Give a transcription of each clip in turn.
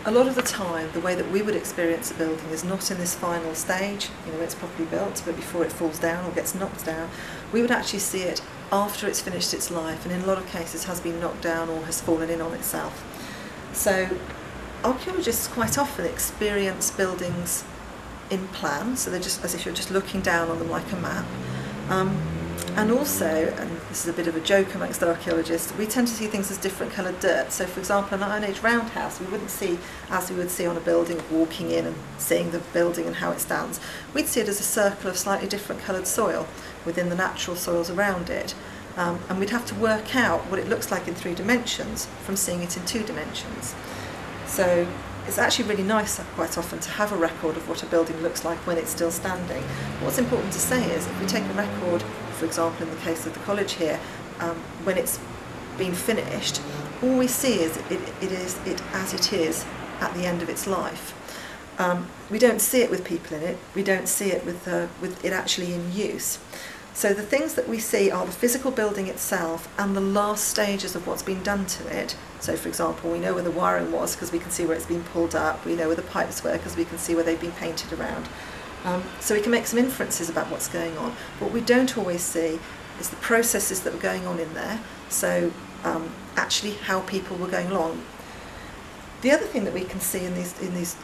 a lot of the time, the way that we would experience a building is not in this final stage, you know, it's properly built, but before it falls down or gets knocked down. We would actually see it after it's finished its life, and in a lot of cases has been knocked down or has fallen in on itself. So archaeologists quite often experience buildings in plan, so they're just as if you're just looking down on them like a map. And also, and this is a bit of a joke amongst archaeologists, we tend to see things as different coloured dirt. So for example, an Iron Age roundhouse we wouldn't see as we would see on a building, walking in and seeing the building and how it stands. We'd see it as a circle of slightly different coloured soil within the natural soils around it. And we'd have to work out what it looks like in 3 dimensions from seeing it in 2 dimensions. So it's actually really nice quite often to have a record of what a building looks like when it's still standing. What's important to say is if we take a record, for example in the case of the college here, when it's been finished, all we see is it as it is at the end of its life. We don't see it with people in it, we don't see it with it actually in use. So the things that we see are the physical building itself and the last stages of what's been done to it. So for example, we know where the wiring was because we can see where it's been pulled up, we know where the pipes were because we can see where they've been painted around. So we can make some inferences about what's going on. What we don't always see is the processes that were going on in there, so actually how people were going along. The other thing that we can see in these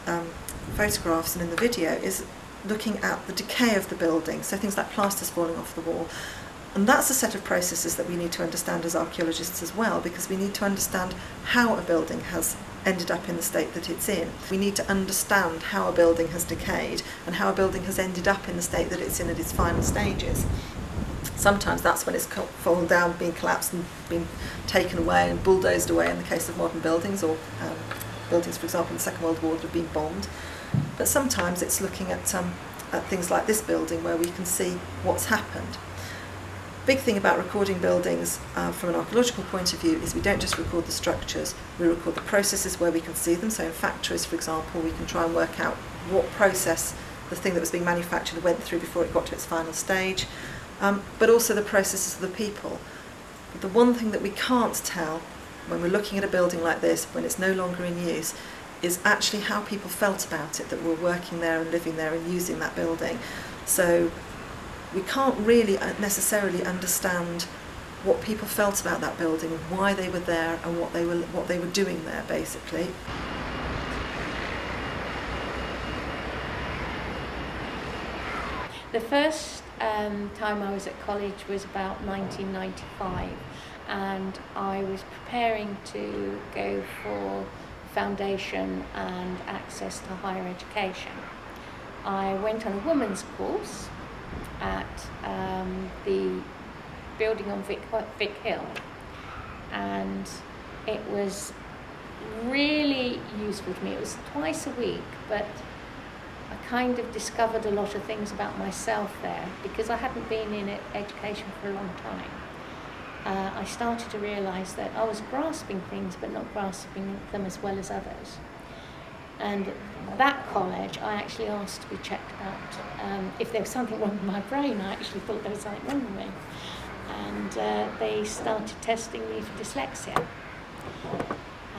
photographs and in the video is looking at the decay of the building, so things like plasters falling off the wall. And that's a set of processes that we need to understand as archaeologists as well, because we need to understand how a building has ended up in the state that it's in. We need to understand how a building has decayed and how a building has ended up in the state that it's in at its final stages. Sometimes that's when it's fallen down, been collapsed and been taken away and bulldozed away in the case of modern buildings, or buildings, for example, in the Second World War that have been bombed. But sometimes it's looking at things like this building where we can see what's happened. Big thing about recording buildings from an archaeological point of view is we don't just record the structures, we record the processes where we can see them. So in factories, for example, we can try and work out what process the thing that was being manufactured went through before it got to its final stage, but also the processes of the people. But the one thing that we can't tell when we're looking at a building like this, when it's no longer in use, is actually how people felt about it that were working there and living there and using that building. So we can't really necessarily understand what people felt about that building, why they were there and what they were doing there, basically. The first time I was at college was about 1995, and I was preparing to go for foundation and access to higher education. I went on a women's course at the building on Vic Hill, and it was really useful to me. It was twice a week, but I kind of discovered a lot of things about myself there because I hadn't been in education for a long time. I started to realise that I was grasping things but not grasping them as well as others. And that college, I actually asked to be checked out if there was something wrong with my brain. I actually thought there was something wrong with me. And they started testing me for dyslexia.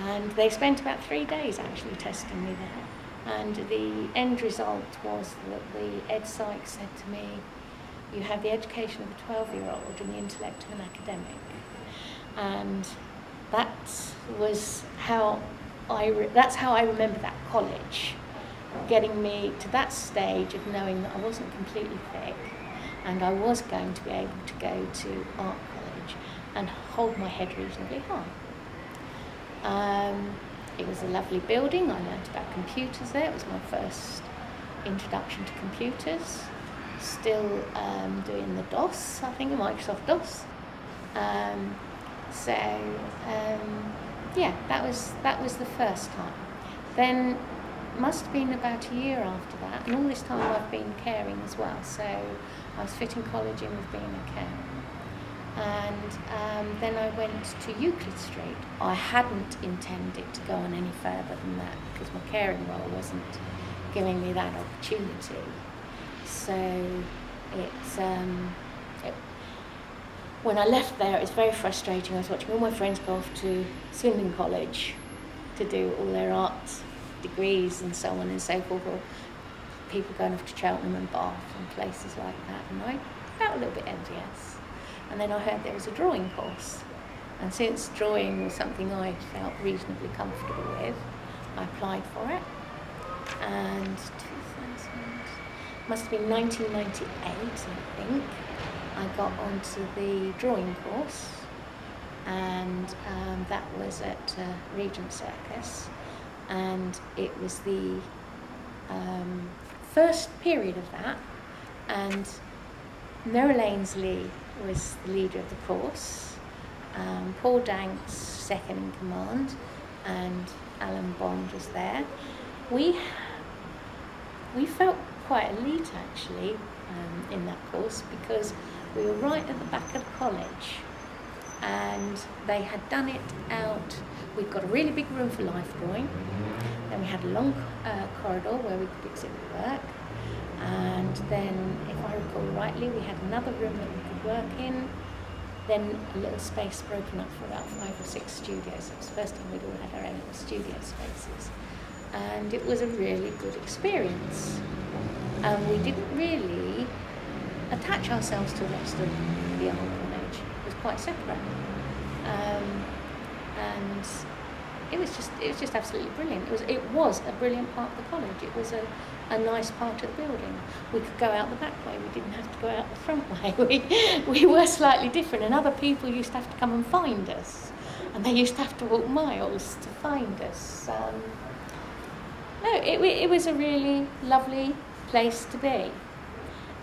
And they spent about 3 days actually testing me there. And the end result was that the ed psych said to me, you have the education of a 12-year-old and the intellect of an academic. And that was how that's how I remember that college, getting me to that stage of knowing that I wasn't completely thick and I was going to be able to go to art college and hold my head reasonably high. It was a lovely building. I learnt about computers there. It was my first introduction to computers. Still doing the DOS, I think, Microsoft DOS. Yeah, that was the first time. Then must have been about a year after that, and all this time I've been caring as well. So I was fitting college in with being a carer. And then I went to Euclid Street. I hadn't intended to go on any further than that because my caring role wasn't giving me that opportunity. So when I left there, it was very frustrating. I was watching all my friends go off to swimming college to do all their arts degrees and so on and so forth, or people going off to Cheltenham and Bath and places like that, and I felt a little bit envious. And then I heard there was a drawing course, and since drawing was something I felt reasonably comfortable with, I applied for it, and 2000, must have been 1998 I think, I got onto the drawing course, and that was at Regents Circus, and it was the first period of that, and Noel Ainsley was the leader of the course, Paul Danks second in command, and Alan Bond was there. We felt quite elite actually in that course, because we were right at the back of the college, and they had done it out. We've got a really big room for life drawing, then we had a long corridor where we could exhibit work, and then, if I recall rightly, we had another room that we could work in, then a little space broken up for about 5 or 6 studios. It was the first time we'd all had our own little studio spaces, and it was a really good experience. We didn't really attach ourselves to the rest of the art college. It was quite separate, and it was just absolutely brilliant. It was a brilliant part of the college. It was a nice part of the building. We could go out the back way. We didn't have to go out the front way. We were slightly different, and other people used to have to come and find us, and they used to have to walk miles to find us. No, it was a really lovely place to be.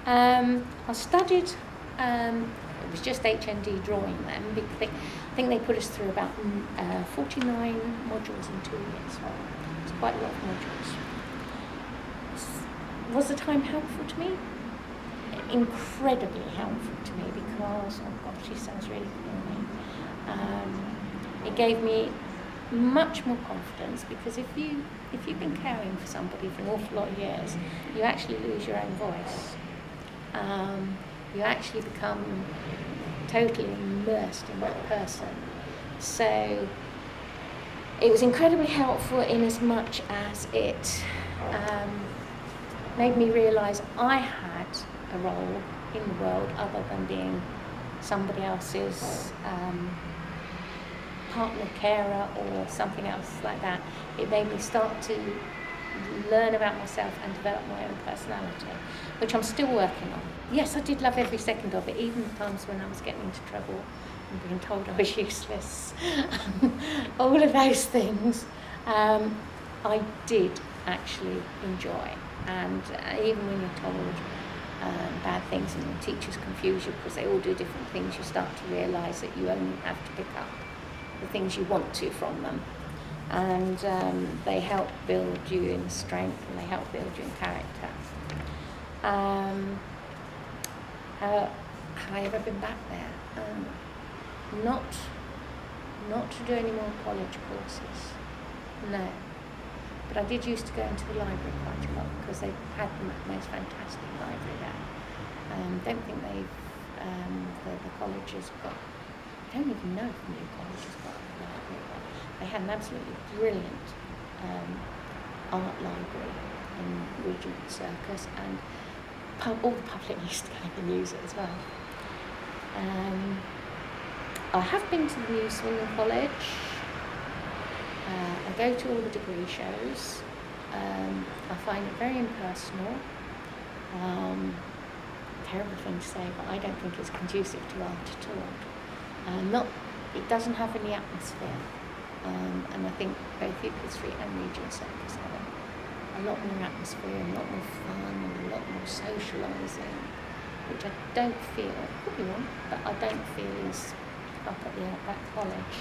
I studied, it was just HND drawing then, because I think they put us through about 49 modules in 2 years. It's quite a lot of modules. Was the time helpful to me? Incredibly helpful to me, because, oh gosh, she sounds really corny. It gave me much more confidence, because if you've been caring for somebody for an awful lot of years, you actually lose your own voice. You actually become totally immersed in that person. So it was incredibly helpful in as much as it made me realise I had a role in the world other than being somebody else's partner, carer, or something else like that. It made me start to learn about myself and develop my own personality, which I'm still working on. Yes, I did love every second of it, even the times when I was getting into trouble and being told I was useless. All of those things I did actually enjoy, and even when you're told bad things and your teachers confuse you because they all do different things, you start to realise that you only have to pick up the things you want to from them, and they help build you in strength, and they help build you in character. Have I ever been back there? Not to do any more college courses, no. But I did used to go into the library quite a lot, because they had the most fantastic library there. Don't think they've, the colleges got, I don't even know if the new colleges got a library, but they had an absolutely brilliant art library in Regents Circus, and all the public used to go and use it as well. I have been to the new Swindon College. I go to all the degree shows. I find it very impersonal. Terrible thing to say, but I don't think it's conducive to art at all. It doesn't have any atmosphere, and I think both Euclid Street and Regents Circus have a lot more atmosphere, and a lot more fun, and a lot more socialising, which I don't feel, could be wrong, but I don't feel is up at that college.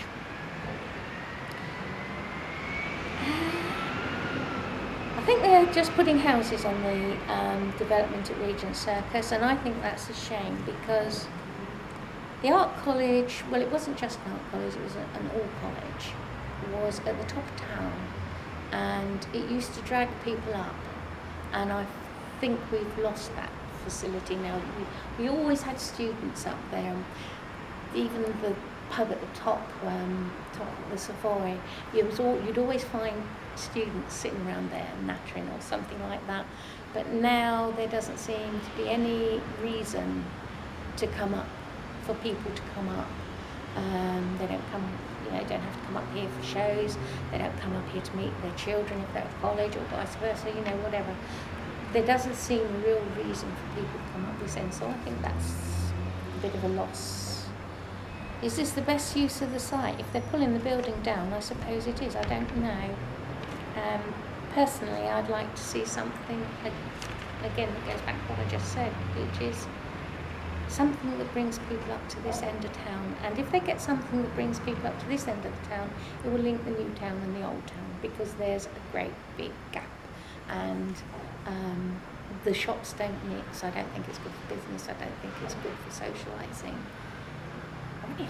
I think they're just putting houses on the development at Regents Circus, and I think that's a shame, because the art college, well, it wasn't just an art college, it was an all college, was at the top of town, and it used to drag people up, and I think we've lost that facility now. We always had students up there, even the pub at the top of the Savoy, you'd always find students sitting around there nattering or something like that. But now there doesn't seem to be any reason to come up, for people to come up. They don't come, don't have to come up here for shows. They don't come up here to meet their children if they're at college, or vice versa, whatever. There doesn't seem a real reason for people to come up this end, so I think that's a bit of a loss. Is this the best use of the site? If they're pulling the building down, I suppose it is, I don't know. Personally, I'd like to see something, again, it goes back to what I just said, which is something that brings people up to this end of town. And if they get something that brings people up to this end of the town, it will link the new town and the old town, because there's a great big gap. And the shops don't mix. I don't think it's good for business. I don't think it's good for socialising. Really.